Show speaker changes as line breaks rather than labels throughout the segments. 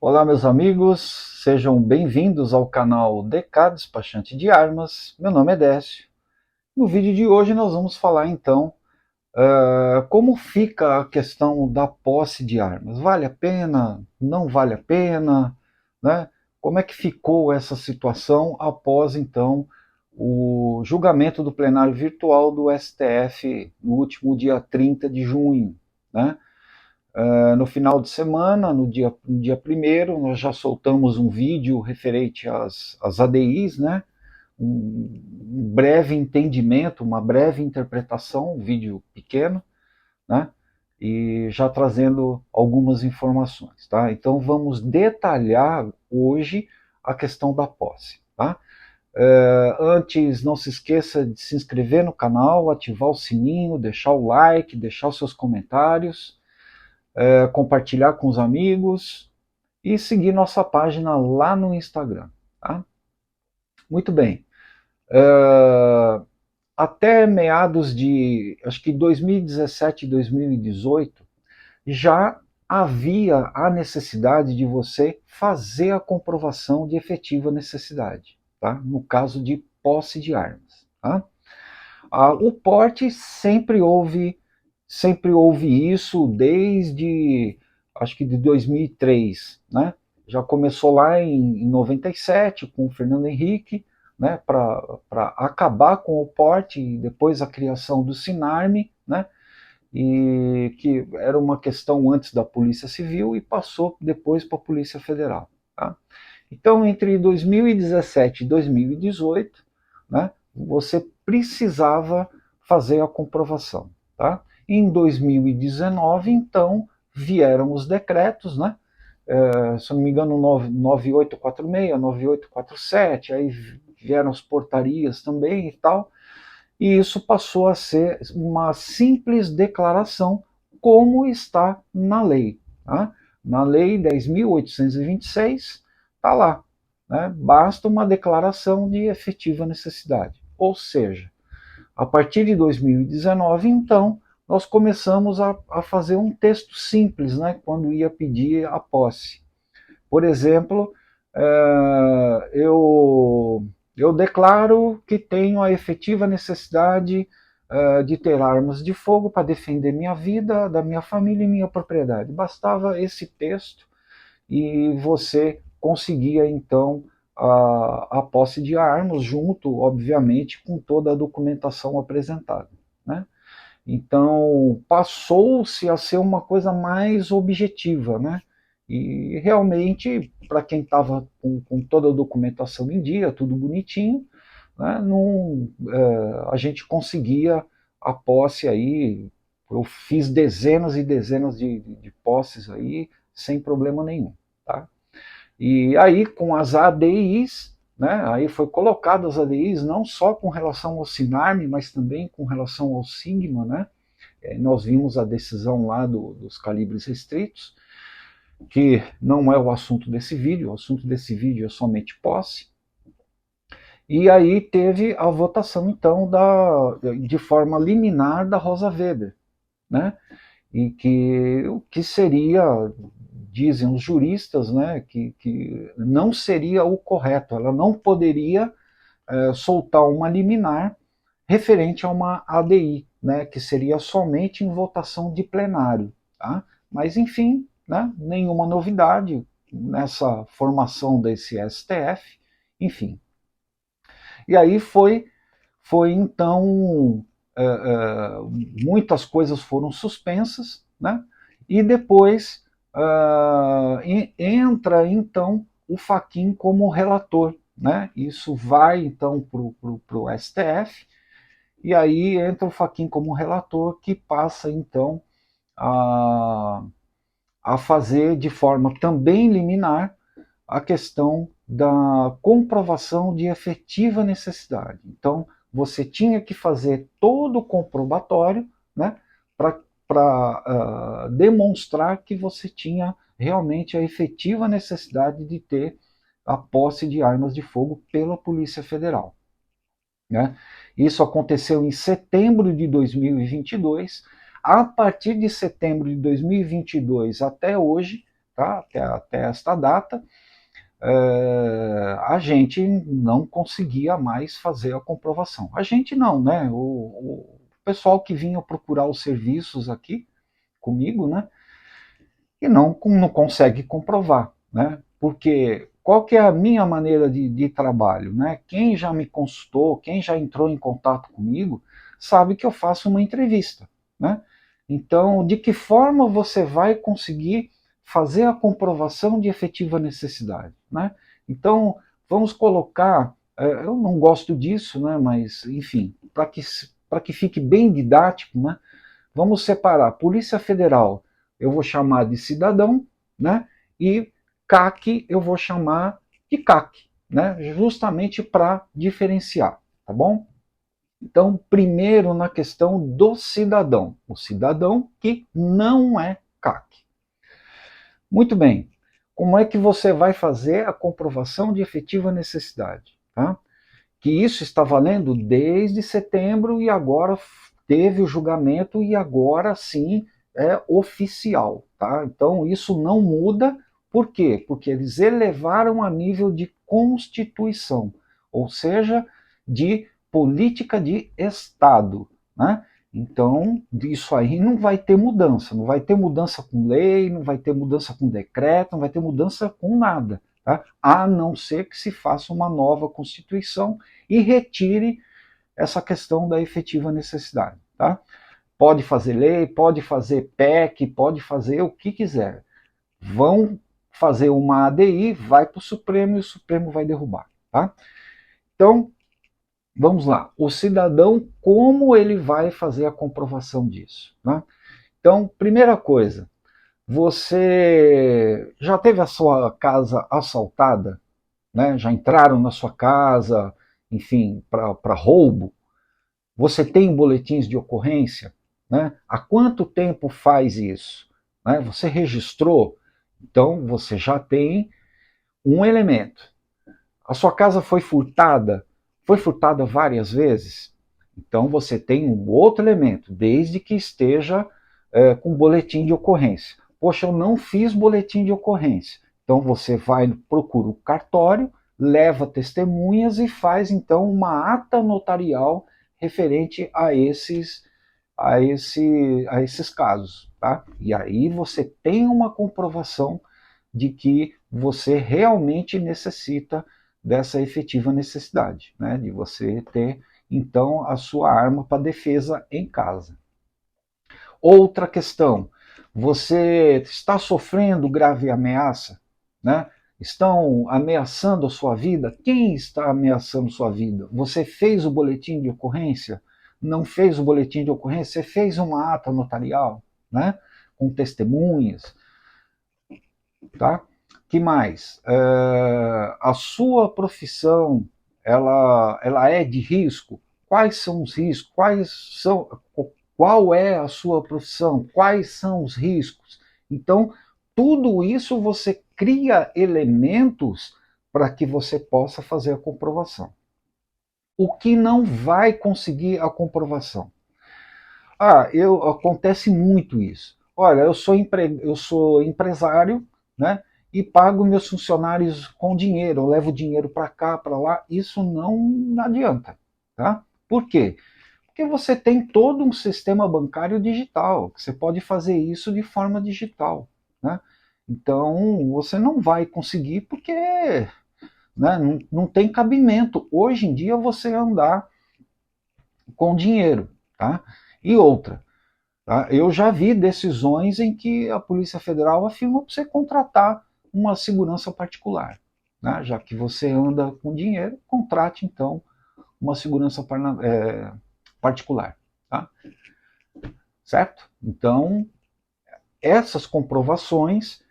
Olá, meus amigos, sejam bem-vindos ao canal DK Despachante de Armas. Meu nome é Décio. No vídeo de hoje nós vamos falar então como fica a questão da posse de armas. Vale a pena? Não vale a pena? Né? Como é que ficou essa situação após então o julgamento do plenário virtual do STF no último dia 30 de junho, né? No final de semana, no dia 1º, nós já soltamos um vídeo referente às ADIs, né? Um breve entendimento, uma breve interpretação, um vídeo pequeno, né? E já trazendo algumas informações, tá? Então vamos detalhar hoje a questão da posse, tá? Antes, não se esqueça de se inscrever no canal, ativar o sininho, deixar o like, deixar os seus comentários, compartilhar com os amigos e seguir nossa página lá no Instagram. Tá? Muito bem. Até meados de, acho que 2017 e 2018, já havia a necessidade de você fazer a comprovação de efetiva necessidade, tá? No caso de posse de armas. Tá? O porte sempre houve isso desde, acho que de 2003, né? Já começou lá em 97 com o Fernando Henrique, né? Para acabar com o porte e depois a criação do Sinarme, né? E que era uma questão antes da Polícia Civil e passou depois para a Polícia Federal. Tá? Então, entre 2017 e 2018, né, você precisava fazer a comprovação. Tá? Em 2019, então, vieram os decretos, né? Se eu não me engano, 9846, 9847, aí vieram as portarias também e tal, e isso passou a ser uma simples declaração, como está na lei. Tá? Na lei 10.826, está lá. Né? Basta uma declaração de efetiva necessidade. Ou seja, a partir de 2019, então, nós começamos a fazer um texto simples, né, quando ia pedir a posse. Por exemplo, eu declaro que tenho a efetiva necessidade de ter armas de fogo para defender minha vida, da minha família e minha propriedade. Bastava esse texto e você conseguia, então, a posse de armas, junto, obviamente, com toda a documentação apresentada. Né? Então, passou-se a ser uma coisa mais objetiva, né? E realmente, para quem estava com toda a documentação em dia, tudo bonitinho, né, não, a gente conseguia a posse aí. Eu fiz dezenas e dezenas de posses aí, sem problema nenhum. Tá? E aí, com as ADIs, né, aí foi colocado as ADIs não só com relação ao Sinarme, mas também com relação ao Sigma, né? Nós vimos a decisão lá dos calibres restritos, que não é o assunto desse vídeo, o assunto desse vídeo é somente posse. E aí teve a votação, então, de forma liminar da Rosa Weber, né? E que o que seria, dizem os juristas, né, que não seria o correto, ela não poderia soltar uma liminar referente a uma ADI, né, que seria somente em votação de plenário. Tá? Mas, enfim, né, nenhuma novidade nessa formação desse STF, enfim. E aí foi então, muitas coisas foram suspensas, né, e depois entra então o Fachin como relator. Né? Isso vai então para o STF, e aí entra o Fachin como relator, que passa então a, a fazer de forma também liminar a questão da comprovação de efetiva necessidade. Então, você tinha que fazer todo o comprobatório, né, para demonstrar que você tinha realmente a efetiva necessidade de ter a posse de armas de fogo pela Polícia Federal. Né? Isso aconteceu em setembro de 2022. A partir de setembro de 2022 até hoje, tá? Até esta data, a gente não conseguia mais fazer a comprovação. A gente não, né? O pessoal que vinha procurar os serviços aqui comigo, né? E não consegue comprovar, né? Porque qual que é a minha maneira de trabalho, né? Quem já me consultou, quem já entrou em contato comigo, sabe que eu faço uma entrevista, né? Então, de que forma você vai conseguir fazer a comprovação de efetiva necessidade, né? Então, vamos colocar, eu não gosto disso, né? Mas, enfim, para que fique bem didático, né? Vamos separar Polícia Federal, eu vou chamar de cidadão, né? E CAC eu vou chamar de CAC, né? Justamente para diferenciar, tá bom? Então, primeiro na questão do cidadão, o cidadão que não é CAC. Muito bem. Como é que você vai fazer a comprovação de efetiva necessidade, tá? Que isso está valendo desde setembro e agora teve o julgamento e agora sim é oficial, tá? Então isso não muda, por quê? Porque eles elevaram a nível de Constituição, ou seja, de política de Estado, né? Então, isso aí não vai ter mudança, não vai ter mudança com lei, não vai ter mudança com decreto, não vai ter mudança com nada, tá? A não ser que se faça uma nova Constituição e retire essa questão da efetiva necessidade, tá? Pode fazer lei, pode fazer PEC, pode fazer o que quiser. Vão fazer uma ADI, vai para o Supremo e o Supremo vai derrubar, tá? Então, vamos lá. O cidadão, como ele vai fazer a comprovação disso, né? Então, primeira coisa, você já teve a sua casa assaltada, né? Já entraram na sua casa, enfim, para roubo? Você tem boletins de ocorrência? Né? Há quanto tempo faz isso? Né? Você registrou? Então você já tem um elemento. A sua casa foi furtada? Foi furtada várias vezes? Então você tem um outro elemento, desde que esteja com boletim de ocorrência. Poxa, eu não fiz boletim de ocorrência. Então você vai, procura o cartório, leva testemunhas e faz então uma ata notarial referente a esses casos, tá? E aí você tem uma comprovação de que você realmente necessita dessa efetiva necessidade, né? De você ter então a sua arma para defesa em casa. Outra questão, você está sofrendo grave ameaça, né? Estão ameaçando a sua vida? Quem está ameaçando sua vida? Você fez o boletim de ocorrência? Não fez o boletim de ocorrência? Você fez uma ata notarial, né? Com testemunhas, tá? Que mais? A sua profissão, ela é de risco? Quais são os riscos? Qual é a sua profissão? Quais são os riscos? Então, tudo isso você cria elementos para que você possa fazer a comprovação. O que não vai conseguir a comprovação? Acontece muito isso. Olha, eu sou empresário, né? E pago meus funcionários com dinheiro, eu levo dinheiro para cá, para lá, isso não adianta, tá? Por quê? Porque você tem todo um sistema bancário digital, que você pode fazer isso de forma digital, né? Então, você não vai conseguir porque, né, não tem cabimento. Hoje em dia, você andar com dinheiro, tá? E outra, tá? Eu já vi decisões em que a Polícia Federal afirma para você contratar uma segurança particular, né? Já que você anda com dinheiro, contrate então uma segurança particular, tá? Certo? Então, essas comprovações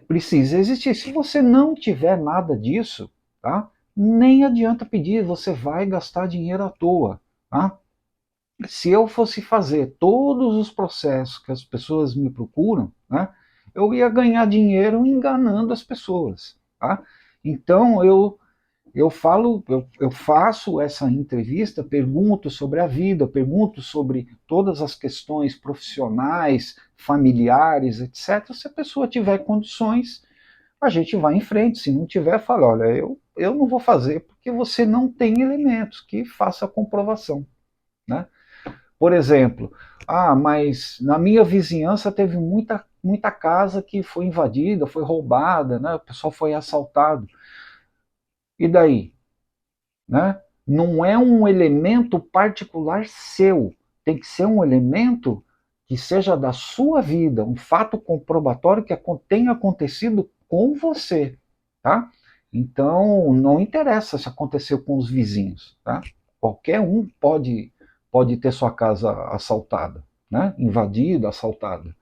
precisam existir. Se você não tiver nada disso, tá? Nem adianta pedir, você vai gastar dinheiro à toa, tá? Se eu fosse fazer todos os processos que as pessoas me procuram, né, eu ia ganhar dinheiro enganando as pessoas, tá? Então eu faço essa entrevista, pergunto sobre a vida, pergunto sobre todas as questões profissionais, familiares, etc. Se a pessoa tiver condições, a gente vai em frente. Se não tiver, fala, olha, eu não vou fazer porque você não tem elementos que faça a comprovação, né? Por exemplo, mas na minha vizinhança teve muita casa que foi invadida, foi roubada, né? O pessoal foi assaltado. E daí? Né? Não é um elemento particular seu, tem que ser um elemento que seja da sua vida, um fato comprobatório que tenha acontecido com você, tá? Então, não interessa se aconteceu com os vizinhos, tá? Qualquer um pode ter sua casa assaltada, né? Invadida, assaltada,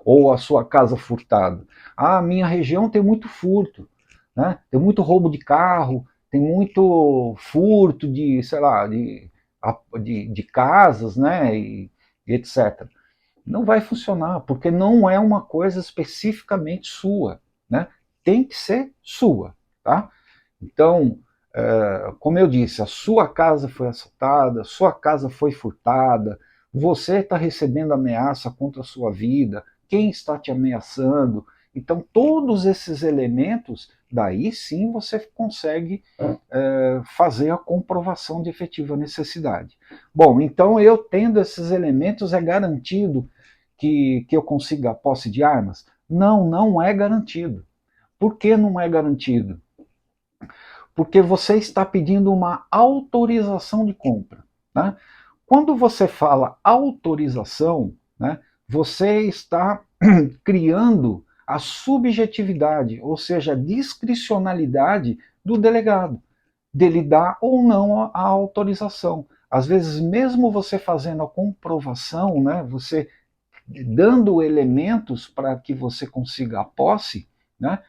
ou a sua casa furtada. Ah, minha região tem muito furto, né? Tem muito roubo de carro, tem muito furto de, sei lá, de casas, né, e etc. Não vai funcionar, porque não é uma coisa especificamente sua, né? Tem que ser sua, tá? Então, como eu disse, a sua casa foi assaltada, a sua casa foi furtada, você está recebendo ameaça contra a sua vida, quem está te ameaçando. Então, todos esses elementos, daí sim você consegue fazer a comprovação de efetiva necessidade. Bom, então eu tendo esses elementos, é garantido que eu consiga a posse de armas? Não, não é garantido. Por que não é garantido? Porque você está pedindo uma autorização de compra. Né? Quando você fala autorização, né, você está criando a subjetividade, ou seja, a discricionalidade do delegado, dele dar ou não a autorização. Às vezes, mesmo você fazendo a comprovação, né, você dando elementos para que você consiga a posse, né,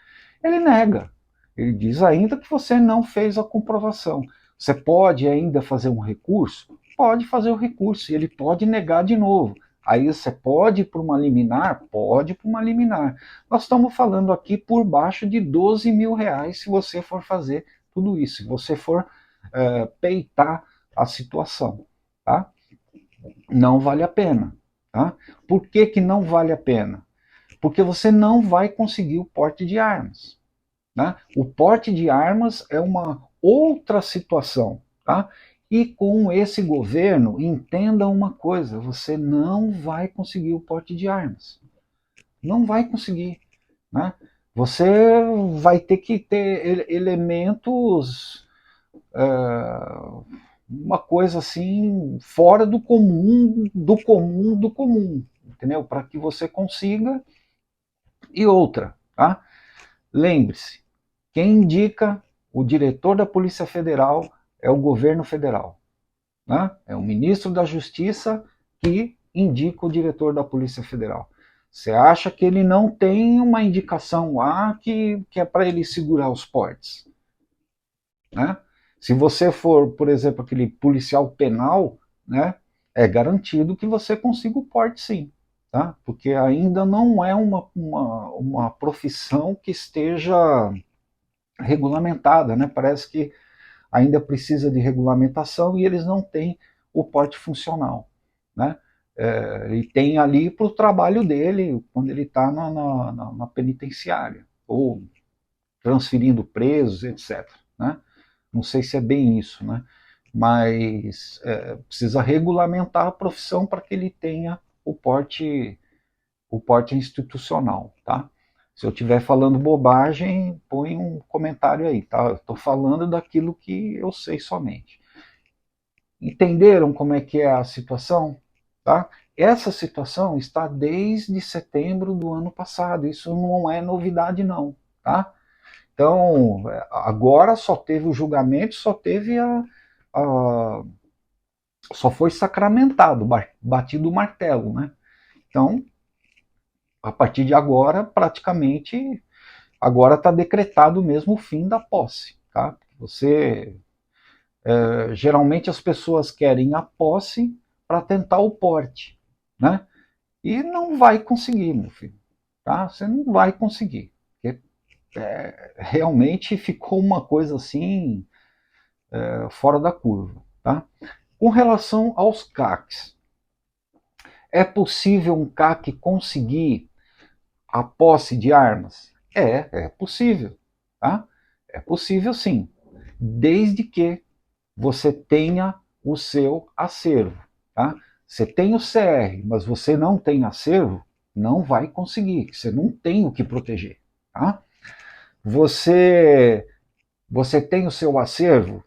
ele nega. Ele diz ainda que você não fez a comprovação. Você pode ainda fazer um recurso? Pode fazer o recurso, e ele pode negar de novo. Aí você pode ir para uma liminar? Pode ir para uma liminar. Nós estamos falando aqui por baixo de 12 mil reais se você for fazer tudo isso, se você for peitar a situação. Tá? Não vale a pena. Tá? Por que, que não vale a pena? Porque você não vai conseguir o porte de armas. Né? O porte de armas é uma outra situação. Tá? E com esse governo, entenda uma coisa: você não vai conseguir o porte de armas. Não vai conseguir. Né? Você vai ter que ter elementos, uma coisa assim, fora do comum, do comum, do comum. Entendeu? Para que você consiga. E outra, tá? Lembre-se, quem indica o diretor da Polícia Federal é o governo federal. Né? É o ministro da Justiça que indica o diretor da Polícia Federal. Você acha que ele não tem uma indicação lá que é para ele segurar os portes? Né? Se você for, por exemplo, aquele policial penal, né, é garantido que você consiga o porte sim. Tá? Porque ainda não é uma profissão que esteja regulamentada, né? Parece que ainda precisa de regulamentação e eles não têm o porte funcional, né? Ele tem ali para o trabalho dele quando ele está na penitenciária ou transferindo presos, etc. Né? Não sei se é bem isso, né? Mas precisa regulamentar a profissão para que ele tenha o porte institucional, tá? Se eu estiver falando bobagem, põe um comentário aí, tá? Eu estou falando daquilo que eu sei somente. Entenderam como é que é a situação? Tá? Essa situação está desde setembro do ano passado, isso não é novidade não, tá? Então, agora só teve o julgamento, a só foi sacramentado, batido o martelo, né? Então, a partir de agora, praticamente, agora está decretado mesmo o fim da posse. Tá? Geralmente as pessoas querem a posse para tentar o porte, né? E não vai conseguir, meu filho. Tá? Você não vai conseguir. Porque, realmente ficou uma coisa assim. fora da curva. Tá? Com relação aos CACs, é possível um CAC conseguir a posse de armas? É possível. Tá? É possível sim, desde que você tenha o seu acervo. Tá? Você tem o CR, mas você não tem acervo, não vai conseguir, você não tem o que proteger. Tá? Você tem o seu acervo?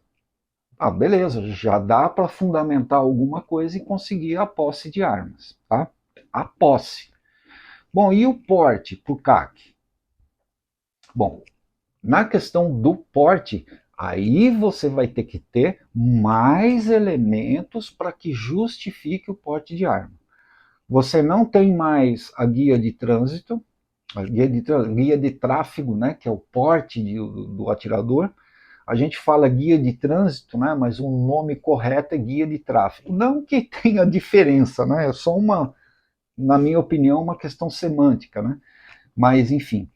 Ah, beleza, já dá para fundamentar alguma coisa e conseguir a posse de armas. Tá? A posse. Bom, e o porte para o CAC? Bom, na questão do porte, aí você vai ter que ter mais elementos para que justifique o porte de arma. Você não tem mais a guia de trânsito, guia de tráfego, né, que é o porte do atirador. A gente fala guia de trânsito, né, mas o nome correto é guia de tráfego. Não que tenha diferença, né, é só uma, na minha opinião, uma questão semântica, né? Mas enfim.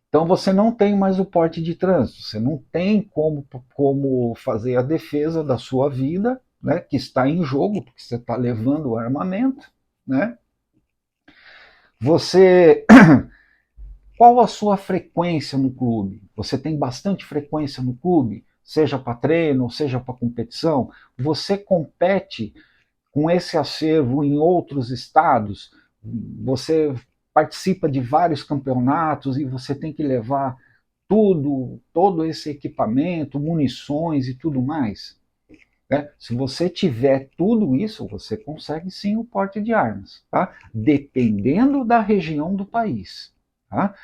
Então você não tem mais o porte de trânsito, você não tem como fazer a defesa da sua vida, né, que está em jogo, porque você está levando o armamento, né? Você, qual a sua frequência no clube? Você tem bastante frequência no clube, seja para treino, seja para competição? Você compete com esse acervo em outros estados? Você participa de vários campeonatos e você tem que levar todo esse equipamento, munições e tudo mais. Né? Se você tiver tudo isso, você consegue sim o porte de armas, tá? Dependendo da região do país. Tá?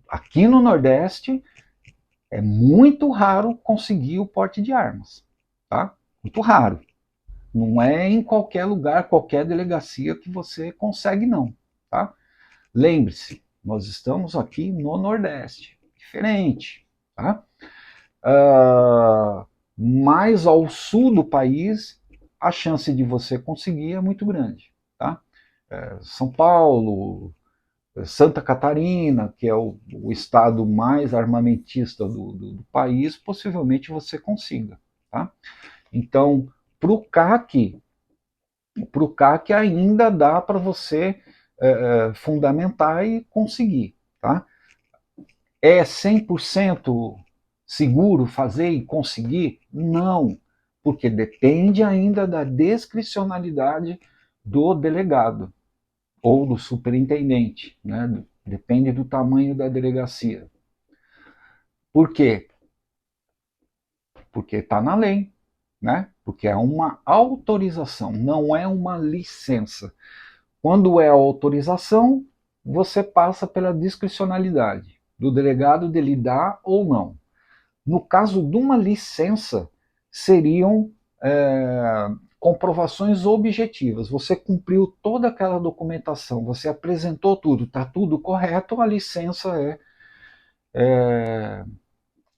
Aqui no Nordeste é muito raro conseguir o porte de armas. Tá? Muito raro. Não é em qualquer lugar, qualquer delegacia que você consegue, não. Tá? Lembre-se, nós estamos aqui no Nordeste. Diferente. Tá? Mais ao sul do país, a chance de você conseguir é muito grande. Tá? São Paulo, Santa Catarina, que é o estado mais armamentista do país, possivelmente você consiga. Tá? Então, para o CAC ainda dá para você fundamentar e conseguir. Tá? É 100% seguro fazer e conseguir? Não, porque depende ainda da discricionalidade do delegado ou do superintendente, né? Depende do tamanho da delegacia. Por quê? Porque está na lei, né? Porque é uma autorização, não é uma licença. Quando é autorização, você passa pela discricionalidade do delegado dele dar ou não. No caso de uma licença, seriam comprovações objetivas. Você cumpriu toda aquela documentação, você apresentou tudo, está tudo correto, a licença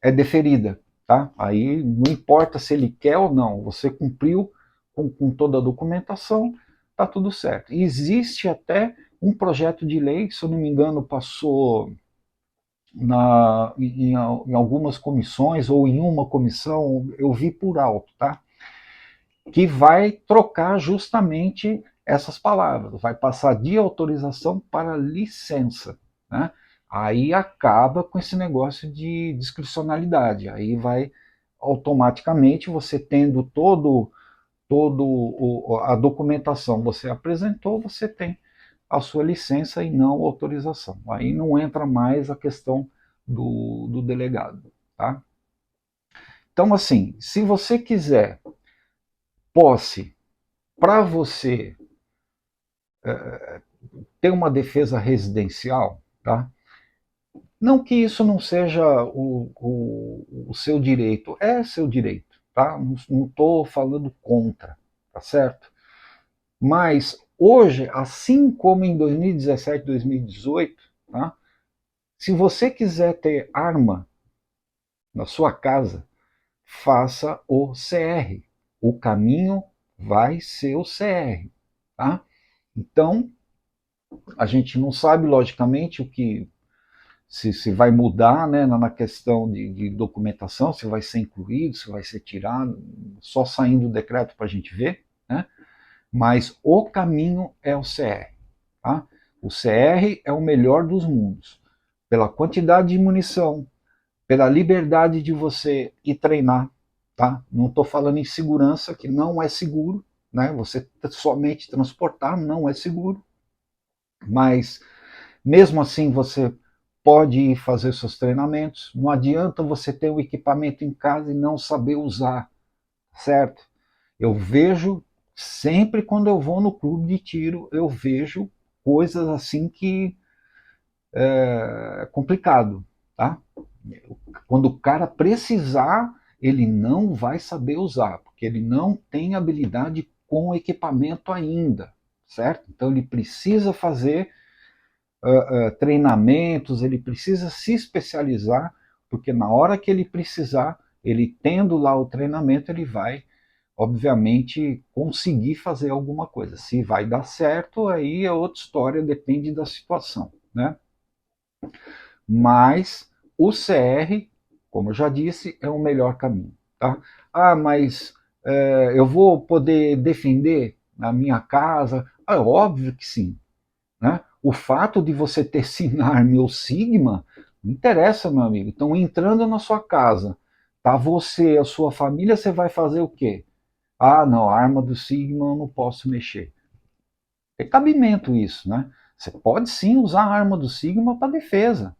é deferida. Tá? Aí não importa se ele quer ou não, você cumpriu com toda a documentação, está tudo certo. E existe até um projeto de lei, se eu não me engano, passou em algumas comissões ou em uma comissão, eu vi por alto, tá? Que vai trocar justamente essas palavras, vai passar de autorização para licença, né? Aí acaba com esse negócio de discricionalidade, aí vai automaticamente você tendo todo a documentação você apresentou, você tem a sua licença e não autorização. Aí não entra mais a questão do delegado. Tá? Então, assim, se você quiser posse para você ter uma defesa residencial, tá? Não que isso não seja o seu direito, é seu direito, tá? Não estou falando contra, tá certo? Mas hoje, assim como em 2017, 2018, tá? Se você quiser ter arma na sua casa, faça o CR. O caminho vai ser o CR. Tá? Então, a gente não sabe, logicamente, o que se vai mudar, né, na questão de documentação, se vai ser incluído, se vai ser tirado, só saindo o decreto para a gente ver, né? Mas o caminho é o CR. Tá? O CR é o melhor dos mundos, pela quantidade de munição, pela liberdade de você ir treinar. Tá? Não estou falando em segurança, que não é seguro, né? Você somente transportar não é seguro, mas mesmo assim você pode ir fazer seus treinamentos. Não adianta você ter o equipamento em casa e não saber usar, certo? Eu vejo, sempre quando eu vou no clube de tiro, eu vejo coisas assim que é complicado, tá? Quando o cara precisar, ele não vai saber usar, porque ele não tem habilidade com o equipamento ainda, certo? Então ele precisa fazer treinamentos, ele precisa se especializar, porque na hora que ele precisar, ele tendo lá o treinamento, ele vai, obviamente, conseguir fazer alguma coisa. Se vai dar certo, aí é outra história, depende da situação, né? Mas o CR, como eu já disse, é o melhor caminho, tá? Ah, mas eu vou poder defender a minha casa? Ah, óbvio que sim, né? O fato de você ter Sinarme ou Sigma não interessa, meu amigo. Então, entrando na sua casa, tá você, a sua família, você vai fazer o quê? Ah, não, a arma do Sigma eu não posso mexer. Tem cabimento isso, né? Você pode sim usar a arma do Sigma para defesa,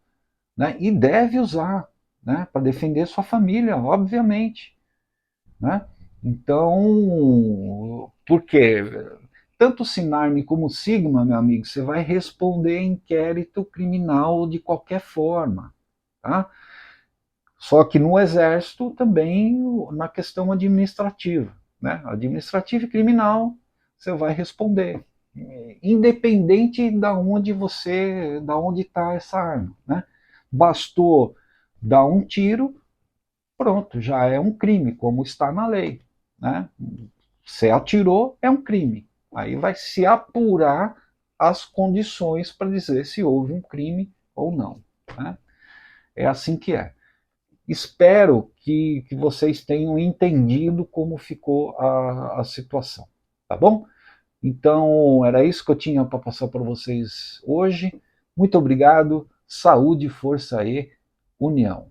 né? E deve usar, né? Para defender sua família, obviamente, né? Então, por quê? Tanto o Sinarme como o Sigma, meu amigo, você vai responder inquérito criminal de qualquer forma, tá? Só que no Exército também na questão administrativa, né? Administrativa e criminal, você vai responder, independente da onde está essa arma, né? Bastou dar um tiro, pronto, já é um crime, como está na lei, né? Você atirou, é um crime. Aí vai se apurar as condições para dizer se houve um crime ou não, né? É assim que é. Espero que vocês tenham entendido como ficou a situação, tá bom? Então, era isso que eu tinha para passar para vocês hoje. Muito obrigado, saúde, força e união.